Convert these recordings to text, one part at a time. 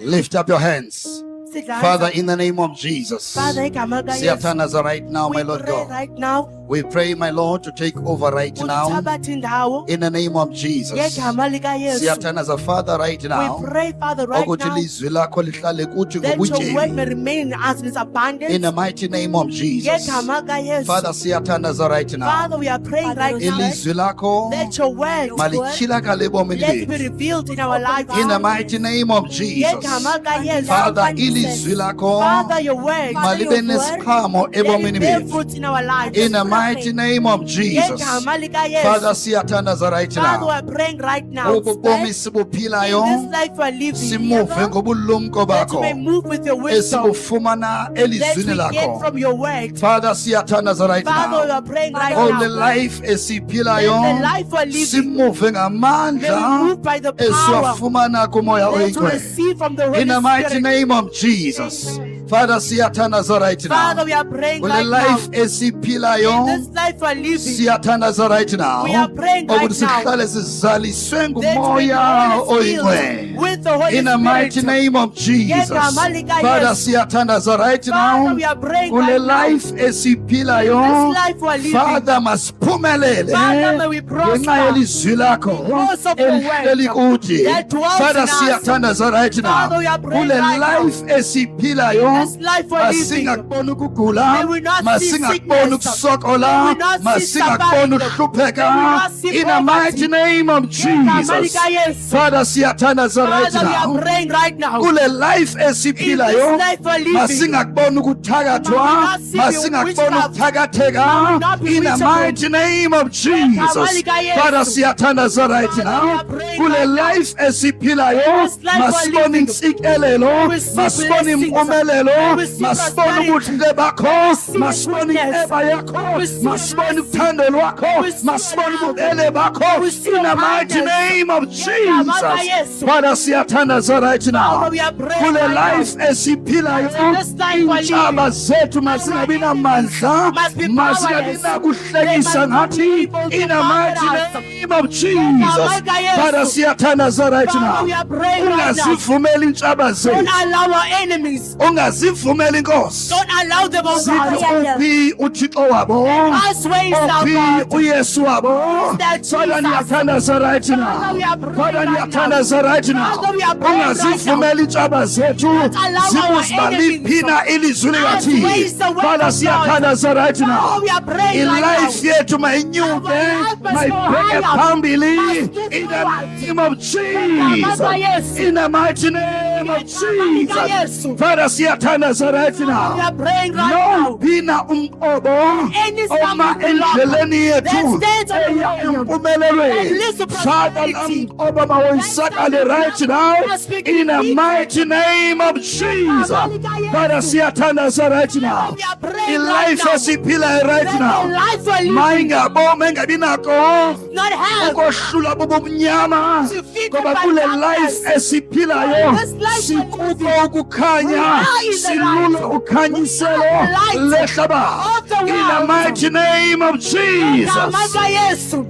Lift up your hands. Father, in the name of Jesus, Siatanaza right now, my Lord God. Right now, We pray, my Lord, to take over right now. In the name of Jesus. Siatanaza, Father, right now. We pray, Father, right now, that your word may remain in us in its abundance. In the mighty name of Jesus. Father, Siatanaza right now. Father, we are praying right now that your word let it be revealed in our lives. In the mighty name of Jesus. Father, Father, your word let it bear fruit in our lives. In the mighty name of Jesus. Father, Siatanaza right Father, we now. are praying right now. In this life we are living, that you may move with your wisdom, that we get from your word. Father, Siatanaza right Father, we now. are praying right All now. the life That the esiphilayo life we are living, simuve may we ngamandla move by the power esiwafumana kumoya that we oyingcwele. receive from the Holy In the mighty Spirit. name of Jesus. Father, Siatanaza right Father, now. we are praying All the right life now. In esiphilayo this life we are living, Siatanaza right now. we are praying right Ukuthi now sihlale sizaliswe that we ngumoya always oyingcwele. filled with the Holy In the mighty Spirit. name of Jesus. Father, Siatanaza right Father, now. we are praying Kule right now. life In this esiphilayo. life we are living, Father, masiphumelele Father, may we prosper ngenxa yelizwi lakho because of the elihleli word kuthi. that dwells Father, in us. Siathandaza right now. Father, we are praying Kule right now. life esiphilayo This life we are living, masingakuboni ukugula, may we not see masingakuboni sickness, ukusokola, may we not see masingakuboni suffering, ukuhlupheka. may we not see In the mighty name of Jesus. Father, Siathandaza right Father, we now. are praying right now. Kule life In this esiphilayo life we are living, masingakuboni ukuthakathwa, masingakuboni ukuthakatheka. In the mighty name of Jesus. Father, Siathandaza right now. Kule life esiphilayo masibone intsikelelo, masibone impumelelo, masibone ubuhle bakho, masibone ineba yakho, masibone uthando lwakho, masibone ububele bakho. In the mighty name of Jesus. Father, Siathandaza right now. Father, we are praying Kule right life esiphilayo, now. This life we are intshaba living zethu masingabi namandla, must be masingabi powerless. nakuhlekisa ngathi. In the mighty name of Jesus. Father, Siathandaza right Father, now. we are praying right now. Ungazivumeli intshaba Don't zethu, allow our enemies, ungazivumeli inkosi don't allow them, oh zithi God, uphi uthixo wabo, us ways our uphi God. uyesu wabo. That Father, Jesus. ndiyathandaza right Father, now. we are praying Father, right now. ndiyathandaza right now. Father, we are praying right now. Ungazivumeli intshaba zethu allow our zibuziba enemies liphina ilizwi us likathixo. ways the word Father, of siyathandaza right now. Father, we are praying right Ilife now. yethu mayinyuke, Our life must go mayibheke higher. phambili. Must move In the forward. name of Jesus. In the mighty name of Jesus. Father, siyathandaza right We now. are praying right now. Nowuphina umqobo Any oma stumbling block endleleni that yethu stands on the eya way that empumelelweni. leads to Father, prosperity. umqobo mawuyisakale right now. In the mighty name of Jesus. Father, siyathandaza right now. We are praying In right life now. esiphilayo right That the now. life we are living Mayingaboma engabi nako not have ukohlula bubumnyama, defeated ngoba by kule darkness. life esiphilayo This life sikuko ukukhanya, we are in the silula light. ukhanyiselo We are the light lehlabathi. of the In the world. mighty name of Jesus. Igama Yesu.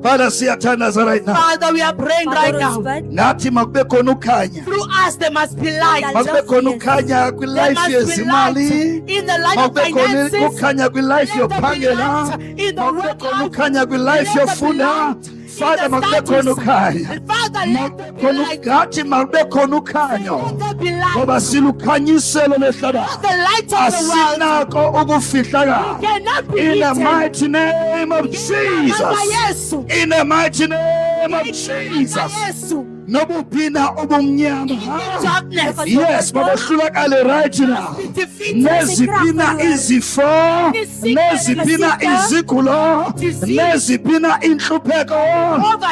Father, siyathandaza right now. Father, we are praying right now. Nathi makube khona ukhanya, Through us there must be light. makube khona ukhanya There kwilife must be light yezimali, in the life of makube khona finances. ukhanya kwilife Let there be yophangela, light in the makube work khona life. ukhanya kwilife Let there be yofunda. light in Father, the makube khona studies. ukhanya. And Father, let there be Khona light. ngathi makube khona ukhanyo, Let there be light. ngoba silukhanyiselo lehlabathi. The light of the world Asinako ukufihlakala. cannot be In the hidden. mighty name of Igama Jesus. Yesu. In the mighty name of Igama Jesus. Yesu. Nobuphina ubumnyama. Darkness. Yes, mabahlulakale right now. Be defeated. Neziphina izifo, neziphina izigulo, neziphina inhlupheko,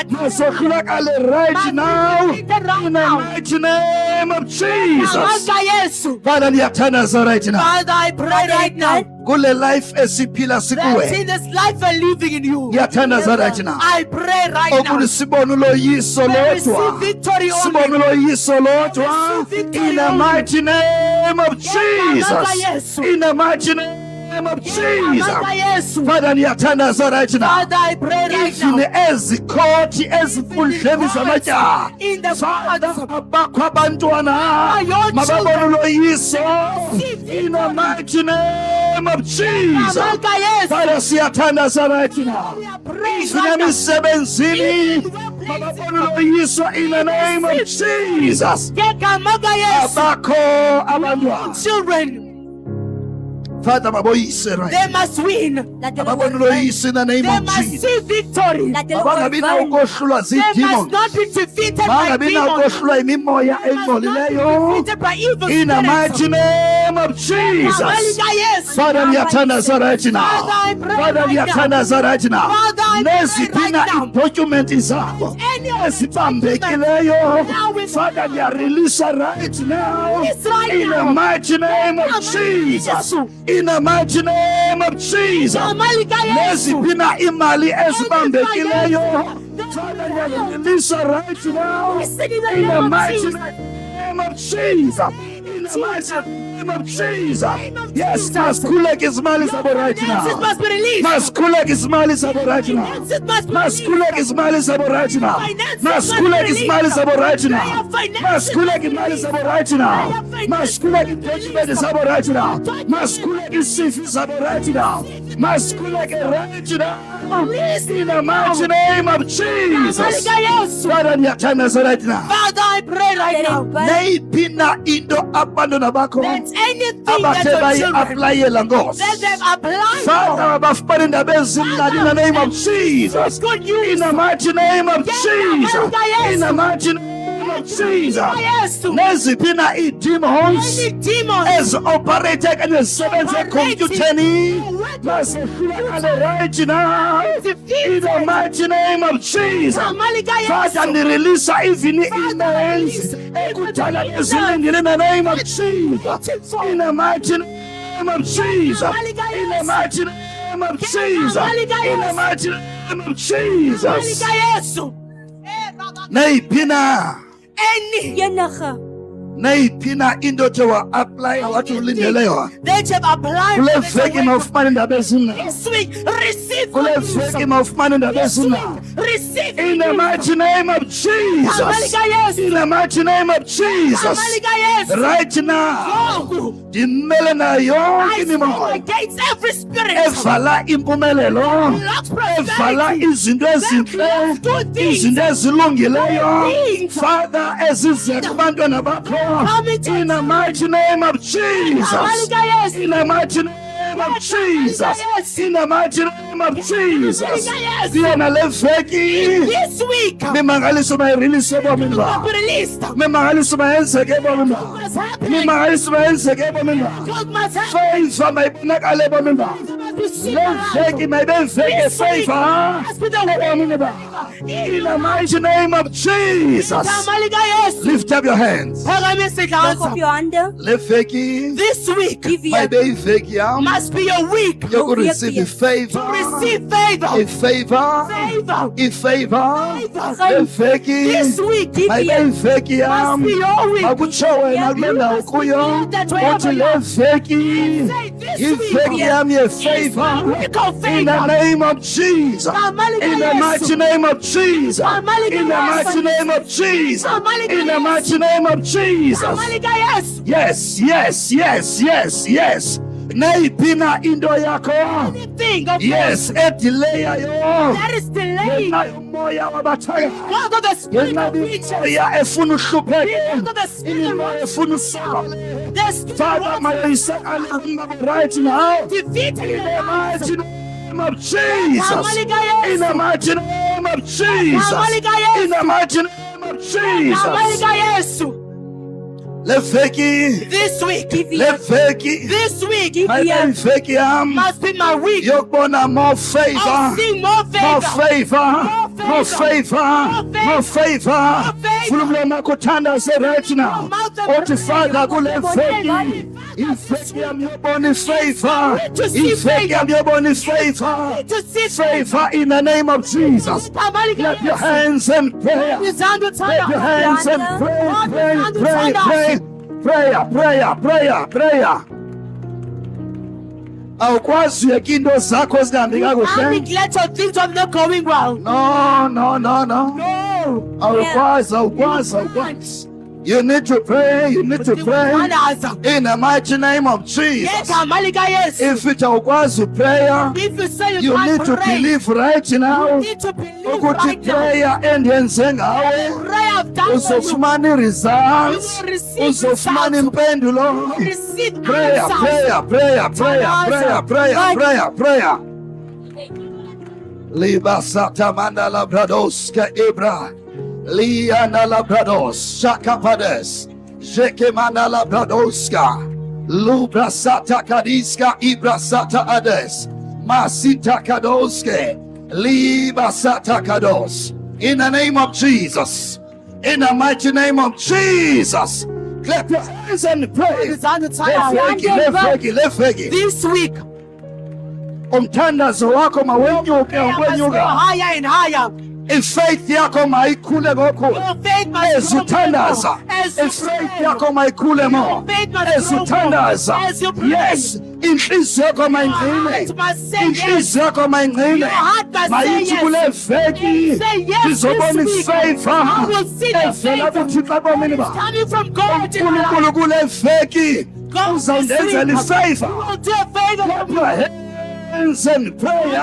mazohlulakale right now. In the mighty name of Jesus. Igama Yesu. Father, ndiyathandaza right now. Father, I pray right now Kule life esiphila that sikuwe. in this life we're living in you, Ndiyathandaza right now. I pray right now. Okuthi sibone uloyiso May we see lodwa. victory only. Sibone uloyiso lodwa. May we see victory In the only. mighty name of Jesus. Yesu. In the mighty name name of Jesus. Father, ndiyathandaza right now. Father, I pray right Even now. ezikhothi ezinkundleni zamatyala, In the Father, hearts abakho abantwana your mababone children. uloyiso in the mighty name of Jesus. Father, siyathandaza right now. Even emisebenzini mababone uloyiso in the name of Jesus. Abakho abantwana. Children, Father, maboyise right. they must win. Ababone uloyiso in the name They of must Jesus. see victory. Abangabi na ukohlulwa They must zidemons. not be defeated by Bangabi na demons. ukohlulwa imimoya They must not be engcolileyo. defeated by evil In the spirits. mighty name of Jesus. Father, ndiyathandaza right now. Father, I pray Father, right now. ndiyathandaza right now. Father, I pray Neziphi na right now. idocument zabo Any of the ezibambekileyo, now with Father, ndiyarelease right now. Release right In the now. mighty name of Jesus. In the mighty name of Jesus. Neziphi na imali ezibambekileyo, Father, ndiyarelease right now. In the mighty name of Jesus. In the mighty name of Jesus. Yes, maskuleke izimali zabo right Finances now. must be released. Maskuleke izimali zabo right now. Finances must be Maskuleke released. izimali zabo right now. Maskuleke izimali zabo right now. Maskuleke imali zabo right now. Maskuleke document zabo right now. Maskuleke isifi zabo right now. Maskuleke right now. In the mighty name of Jesus. Father, ndiyathandaza right now. Father, I pray right now. Nayiphi na into abantwana bakho That anything that abathe your children bayi-aplayela ngosi, that they've applied Father, bafumane indaba ezimnandi in the name of Jesus. good In news. the mighty name of Jesus. In the mighty name of Jesus. Neziphi na ii-demons Any demons ezi-operate okanye zisebenza ekhompyutheni masehlulakale right now. In the mighty name of Jesus. Father, ndireleasa even ii-emails ekudala bezilindile in the name of Jesus. In the mighty name of Jesus. In the mighty name of Jesus. In the mighty name of Jesus. Nayiphi na nayiphi na into othe wa-aplaya wathi ulindeleyo that have applied kule for this veki mawufumane indaba ezimnandi. this week. Receive Kule good news. veki mawufumane indaba This week, ezimnandi. receive In the mighty name of Jesus. In the mighty name of Jesus. Right now. Ndimele nayo yonke I imimoya stand against every spirit evala impumelelo, evala izinto ezintle, izinto ezilungileyo, Father, ezize kubantwana bakho. In the mighty name of Jesus. In the mighty name of Jesus. In the mighty name of Jesus. Kuyona le veki this week. mimangaliso mayirelease ebomini bakho. Be released. Mimangaliso mayenzeke ebomini bakho. What's happening? Mimangaliso mayenzeke ebomini bakho. God must happen. Favor mayibonakale ebomini bakho. Le veki mayibe veki favor ebomini bakho. In the mighty name of Jesus. Lift up your hands. Le veki This week mayibe iveki yam must be a week to yokureceive favor. receive favor. Ifavor. Favor. Ifavor. Le veki This week mayibe iveki yam must be your week. akutsho wena kule ndawo kuyo uthi le veki iveki yam yefavor. Week of In the favor. name of Jesus. In the mighty name of Jesus. In the mighty name of Jesus. In the mighty name of Jesus. Yes, yes, yes, yes, yes. Nayiphi na into yakho, Anything of yes, edileyayo, that is delayed. ngenxa yomoya wabathaka, Because of the spirit ngenxa of witches. yomoya efuna uhlupheke, Because of the spirit of imimoya efuna usakale. the spirit Father, of mayisakale right now. defeating In the the mighty name of Jesus. In the mighty name of Jesus. In the mighty name of Jesus. Le veki, This week, le veki, this week mayibe iveki yam must be my week. yokubona more I'll favor. see more More favor. favor, more favor, more favor. Fulumlema kuthandaze right now. Othi Father kule veki, iveki yam yobona favor. Iveki yam yobona favor. To see Favor in the name of Jesus. Clap your hands and prayer. Clap your hands and pray, pray, pray, pray. Prayer, prayer, prayer, prayer. awukwazi uyeka into zakho zingahambi You can't kakuhle. neglect your things of not going well. No. No. Awukwazi. You need to pray. You need to pray in the mighty name of Jesus. If it awukwazi prayer, If you say you can't need to pray, believe right now. you need to believe Ukuthi right now. prayer endiyenze ngawe Prayer I've done for you. uzofumana You results. will receive Uzofumana results. impendulo. Receive Prayer. Liba sata mandala bradoska ibra. Liana la brados. Shakapades. Jeke mandala bradoska. Lubra sata kadiska ibra sata ades. Masita kadoske. Liba sata kados. In the name of Jesus. In the mighty name of Jesus. Clap your hands and pray. Lefegi. This week, Umthandazo wako mawenyuke prayer must go ngwenyuka. higher and higher. Ifaith yako mayikhule ngokhulu. Your faith must grow Ezuthandaza. more as you Ifaith pray. yako mayikhule mo. Your faith must grow more Ezuthandaza. as you pray. Yes. Inhliziyo yakho Your mayingqine. heart must say yes. Inhliziyo yakho mayingqine. Your heart must say Mayithi yes. kule veki. Say yes Ngizobona this week. ifavor. I will see the Evela favor. kuThixo ebomini It's bakho. coming from God in my life. uNkulunkulu kule veki God this uzawundenzela week, ifavor. He will do a favor Clap for your you. hands and prayer.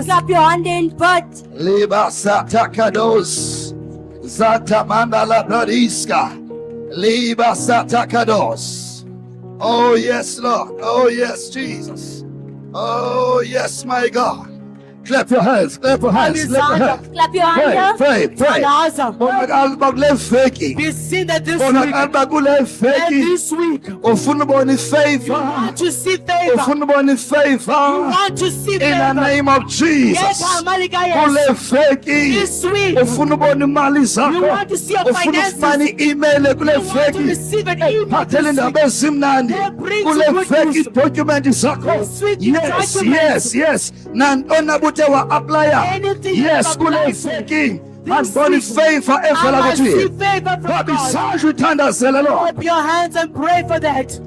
Clap your hand in but Liba sata kados. Zata mandala bradiska. Liba sata kados. Oh yes, Lord. Oh yes, Jesus. Oh yes, my God. Clap your hands. Clap your hands. Clap your hands. Clap your hand. Pray. Awesome. Bonakala bakule veki. Be seen that this Bonakala week. bakule And veki. this week. Ufuna ubona You ifavor. want to see favor. Ufuna ubona You ifavor. want to see In the favor. name of Jesus. Yes, Amalika, Kule yes. veki. This week. Ufuna ubona imali You zakho. want to see your Ufuna finances. ufumana i-email kule You want to veki. receive an email Phathele this indaba week. ezimnandi They bring kule you good veki news. document zakho. This week, Yes. Nantona buthe wa-aplya. Anything you Yes, have kule applied for. veki. This Andibona week, ifavor evela I must see kuthini. favor from Baba God. isandla uyithandazele lo. Clap your hands and pray for that.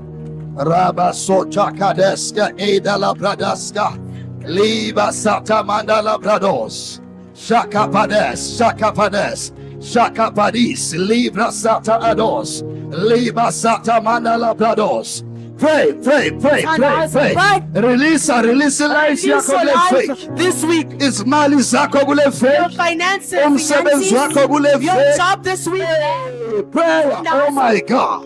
Raba socha kadeska edala bradaska. Liba sata mandala brados. Shakapades. Shakapadis. Libra sata ados. Liba sata mandala brados. Pray. Release life Release your yako kule life veki. this week. Izimali zakho kule Your veki. finances, Umsebenzi wakho kule your veki. job this week. Prayer. Oh my God.